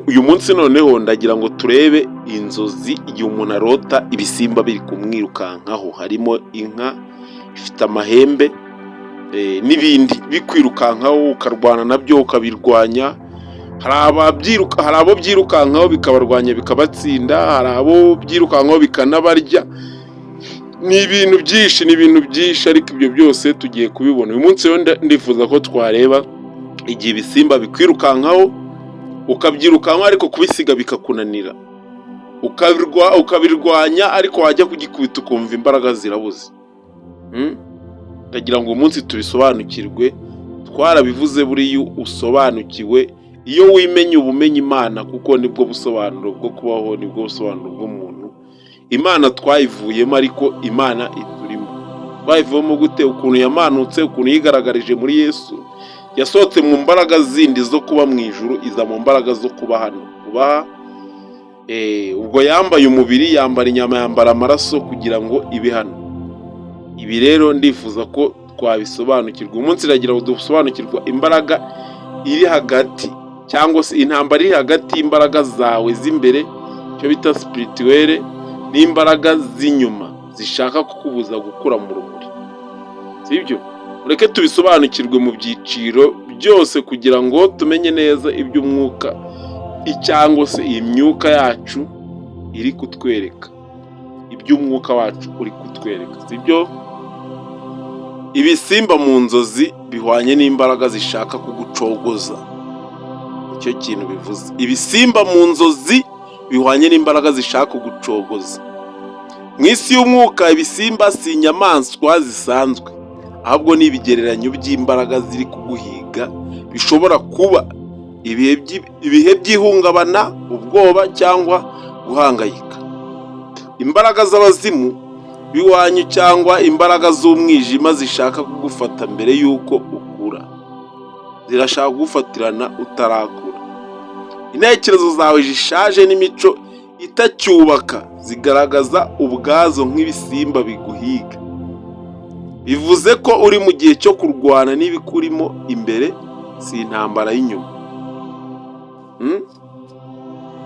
Uyu munsi noneho ndagira ngo turebe inzozi igihe umuntu arota ibisimba biri kumwirukankaho, harimo inka ifite amahembe n'ibindi bikwirukankaho ukarwana nabyo ukabirwanya. Hari abo byirukankaho bikabarwanya bikabatsinda, hari abo byirukankaho bikanabarya. Ni ibintu byinshi ariko ibyo byose tugiye kubibona. Uyu munsi rero ndifuza ko twareba igihe ibisimba bikwirukankaho ukabyirukankaho ariko kubisiga bikakunanira, ukabirwanya ariko wajya kugikubita ukumva imbaraga zirabuze. Ndagira ngo uyu munsi tubisobanukirwe. Twarabivuze buriya usobanukiwe, iyo wimenye ubumenya Imana, kuko nibwo busobanuro bwo kubaho, nibwo busobanuro bw'umuntu. Imana twayivuyemo ariko Imana iturimo. Twayivuyemo gute? Ukuntu yamanutse, ukuntu yigaragarije muri Yesu. Yasohotse mu mbaraga zindi zo kuba mu ijuru, iza mu mbaraga zo kuba hano. Ubwo yambaye umubiri, yambara inyama, yambara amaraso kugira ngo ibe hano. Ibi rero ndifuza ko twabisobanukirwa. Umunsi iragira ngo dusobanukirwa imbaraga iri hagati, cyangwa se intambara iri hagati y'imbaraga zawe z'imbere, cyo bita spirituelle, n'imbaraga z'inyuma zishaka kukubuza gukura mu rumuri. Sibyo? Mureke tubisobanukirwe mu byiciro byose kugira ngo tumenye neza iby'umwuka cyangwa se imyuka yacu iri kutwereka, iby'umwuka wacu uri kutwereka. Sibyo? Ibisimba mu nzozi bihwanye n'imbaraga zishaka kugucogoza. Icyo kintu bivuze. Ibisimba mu nzozi bihwanye n'imbaraga zishaka kugucogoza. Mu isi y'umwuka ibisimba si inyamaswa zisanzwe, ahubwo ni ibigereranyo by'imbaraga ziri kuguhiga, bishobora kuba ibihe by'ihungabana, ubwoba cyangwa guhangayika. Imbaraga z'abazimu b'iwanyu cyangwa imbaraga z'umwijima zishaka kugufata mbere y'uko ukura, zirashaka kugufatirana utarakura. Intekerezo zawe zishaje n'imico itacyubaka zigaragaza ubwazo nk'ibisimba biguhiga. Bivuze ko uri mu gihe cyo kurwana n'ibikurimo imbere, si intambara y'inyuma.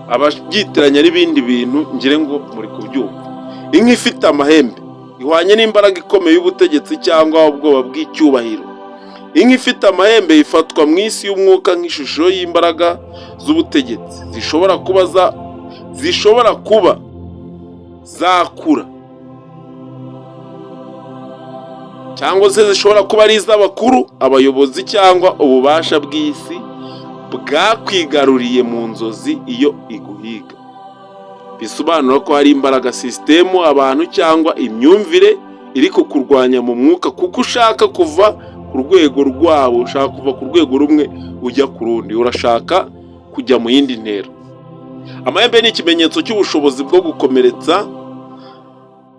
Ababyitiranya n'ibindi bintu ngire ngo muri kubyumva. Inka ifite amahembe ihwanye n'imbaraga ikomeye y'ubutegetsi cyangwa ubwoba bw'icyubahiro. Inka ifite amahembe ifatwa mu isi y'umwuka nk'ishusho y'imbaraga z'ubutegetsi zishobora kuba zakura, cyangwa se zishobora kuba ari iz'abakuru, abayobozi cyangwa ububasha bw'isi bwakwigaruriye mu nzozi iyo iguhiga. Bisobanura ko hari imbaraga, sisitemu, abantu cyangwa imyumvire iri kukurwanya mu mwuka, kuko ushaka kuva ku rwego rwabo, ushaka kuva ku rwego rumwe ujya ku rundi, urashaka kujya mu yindi ntera. Amahembe ni ikimenyetso cy'ubushobozi bwo gukomeretsa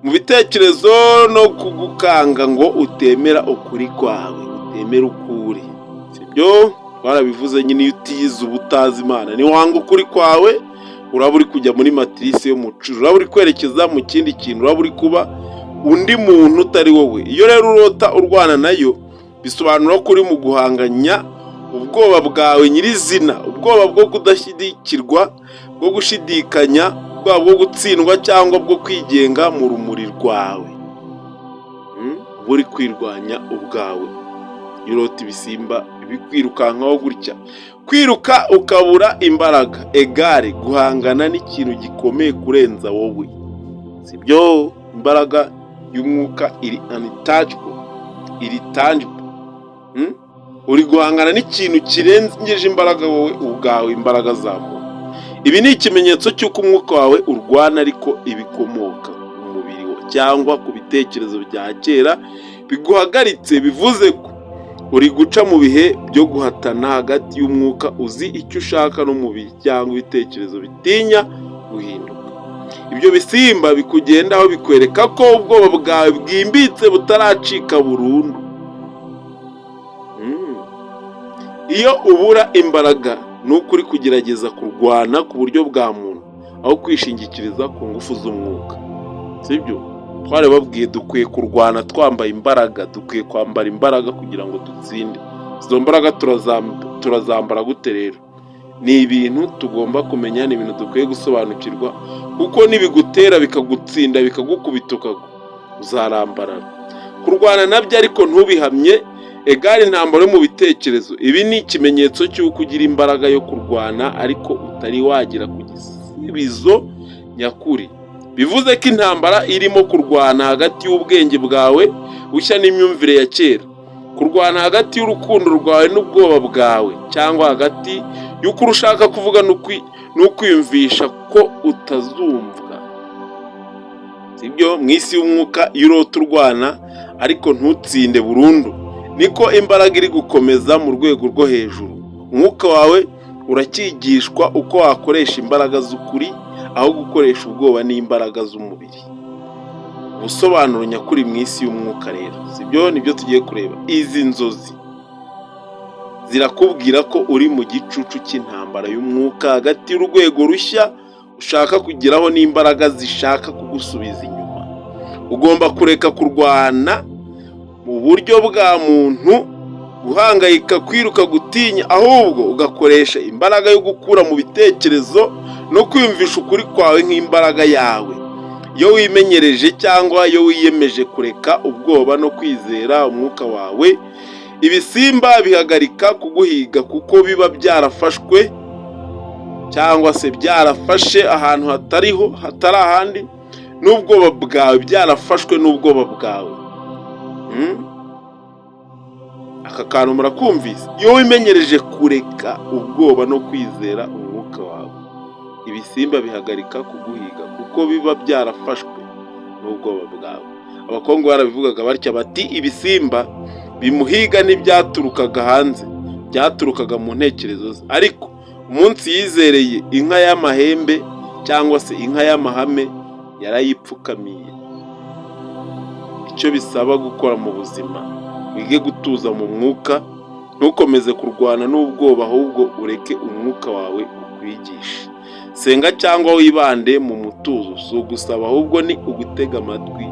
mu bitekerezo no kugukanga ngo utemera ukuri kwawe, utemera ukuri. Sibyo? Twarabivuze nyine, iyo utiyize uba utazi Imana. Niwanga ukuri kwawe uraba uri kujya muri matrice y'umuco, uraba uri kwerekeza mu kindi kintu, uraba uri kuba undi muntu utari wowe. Iyo rero urota urwana nayo, bisobanura ko uri mu guhanganya ubwoba bwawe nyirizina, ubwoba bwo kudashyigikirwa, bwo gushidikanya, ubwoba bwo gutsindwa cyangwa bwo kwigenga mu rumuri rwawe. Uri kwirwanya ubwawe. Iyo urota ibisimba bikwirukankaho gutya, kwiruka ukabura imbaraga, egare guhangana n'ikintu gikomeye kurenza wowe. Sibyo? Imbaraga y'umwuka iri untouchable, iri tangible. Uri guhangana n'ikintu kirengeje imbaraga wowe ubwawe, imbaraga zawe. Ibi ni ikimenyetso cy'uko umwuka wawe urwana, ariko ibikomoka mu mubiri cyangwa ku bitekerezo bya kera biguhagaritse. Bivuze ko uri guca mu bihe byo guhatana hagati y'umwuka uzi icyo ushaka n'umubiri cyangwa ibitekerezo bitinya guhinduka. Ibyo bisimba bikugendaho bikwereka ko ubwoba bwawe bwimbitse butaracika burundu. Iyo ubura imbaraga ni uko uri kugerageza kurwana ku buryo bwa muntu, aho kwishingikiriza ku ngufu z'umwuka. Sibyo? Twarababwiye dukwiye kurwana twambaye imbaraga, dukwiye kwambara imbaraga kugira ngo dutsinde. Izo mbaraga turazambara gute rero? ni ibintu tugomba kumenya, ni ibintu dukwiye gusobanukirwa, kuko nibigutera bikagutsinda bikagukubita uzarambarara. Kurwana nabyo ariko ntubihamye, egare intambara yo mu bitekerezo. Ibi ni ikimenyetso cy'uko ugira imbaraga yo kurwana ariko utari wagera ku gisubizo nyakuri. Bivuze ko intambara irimo kurwana hagati y'ubwenge bwawe bushya n'imyumvire ya kera, kurwana hagati y'urukundo rwawe n'ubwoba bwawe, cyangwa hagati y'uko ushaka kuvuga n'ukwiyumvisha ko utazumvwa. Sibyo? Mu isi y'umwuka iyo urota urwana ariko ntutsinde burundu, niko imbaraga iri gukomeza mu rwego rwo hejuru. Umwuka wawe uracyigishwa uko wakoresha imbaraga z'ukuri aho gukoresha ubwoba n'imbaraga z'umubiri. Ubusobanuro nyakuri mu isi y'umwuka rero, sibyo? Nibyo tugiye kureba. Izi nzozi zirakubwira ko uri mu gicucu cy'intambara y'umwuka hagati y'urwego rushya ushaka kugeraho n'imbaraga zishaka kugusubiza inyuma. Ugomba kureka kurwana mu buryo bwa muntu, guhangayika, kwiruka, gutinya, ahubwo ugakoresha imbaraga yo gukura mu bitekerezo no kwiyumvisha ukuri kwawe nk'imbaraga yawe. Iyo wimenyereje cyangwa iyo wiyemeje kureka ubwoba no kwizera umwuka wawe, ibisimba bihagarika kuguhiga kuko biba byarafashwe cyangwa se byarafashe ahantu hatari ahandi n'ubwoba bwawe, byarafashwe n'ubwoba bwawe. Aka kantu murakumvise? Iyo wimenyereje kureka ubwoba no kwizera umwuka wawe, ibisimba bihagarika kuguhiga kuko biba byarafashwe n'ubwoba bwawe. Abakongo barabivugaga batya bati, ibisimba bimuhiga ntibyaturukaga hanze, byaturukaga mu ntekerezo ze, ariko umunsi yizereye inka y'amahembe cyangwa se inka y'amahame yarayipfukamiye. Icyo bisaba gukora mu buzima, wige gutuza mu mwuka, ntukomeze kurwana n'ubwoba, ahubwo ureke umwuka wawe ukwigishe. Senga cyangwa wibande mu mutuzo, si ugusaba ahubwo ni ugutega amatwi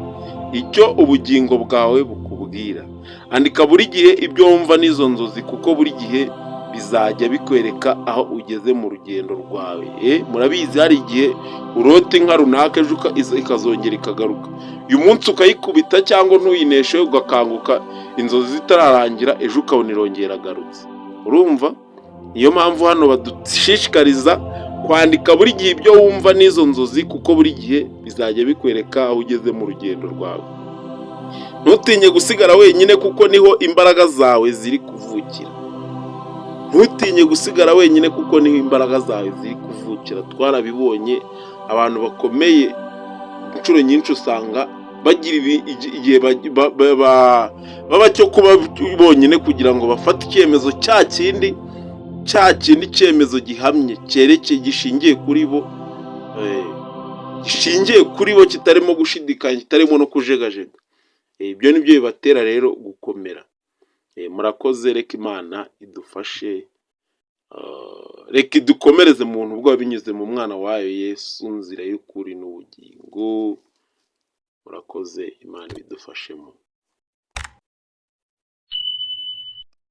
icyo ubugingo bwawe bukubwira. Andika buri gihe ibyo wumva n'izo nzozi, kuko buri gihe bizajya bikwereka aho ugeze mu rugendo rwawe. Murabizi hari igihe urota inka runaka ejo ikazongera ikagaruka, uyu munsi ukayikubita cyangwa ntuyineshe ugakanguka inzozi zitararangira, ejo ukabona irongera agarutse. Urumva? Niyo mpamvu hano badushishikariza kwandika buri gihe ibyo wumva n'izo nzozi, kuko buri gihe bizajya bikwereka aho ugeze mu rugendo rwawe. Ntutinye gusigara wenyine, kuko niho imbaraga zawe ziri kuvukira. Ntutinye gusigara wenyine, kuko niho imbaraga zawe ziri kuvukira. Twarabibonye, abantu bakomeye inshuro nyinshi usanga bagira igihe baba cyo kuba bonyine kugira ngo bafate icyemezo cya kindi icyemezo gihamye, cyerekeye, gishingiye kuri bo, kitarimo gushidikanya, kitarimo no kujegajega. Ibyo nibyo bibatera rero gukomera. Murakoze, reka Imana idufashe, reka idukomereze mu buntu bwayo binyuze mu mwana wayo Yesu, nzira y'ukuri n'ubugingo. Murakoze, Imana ibidufashemo.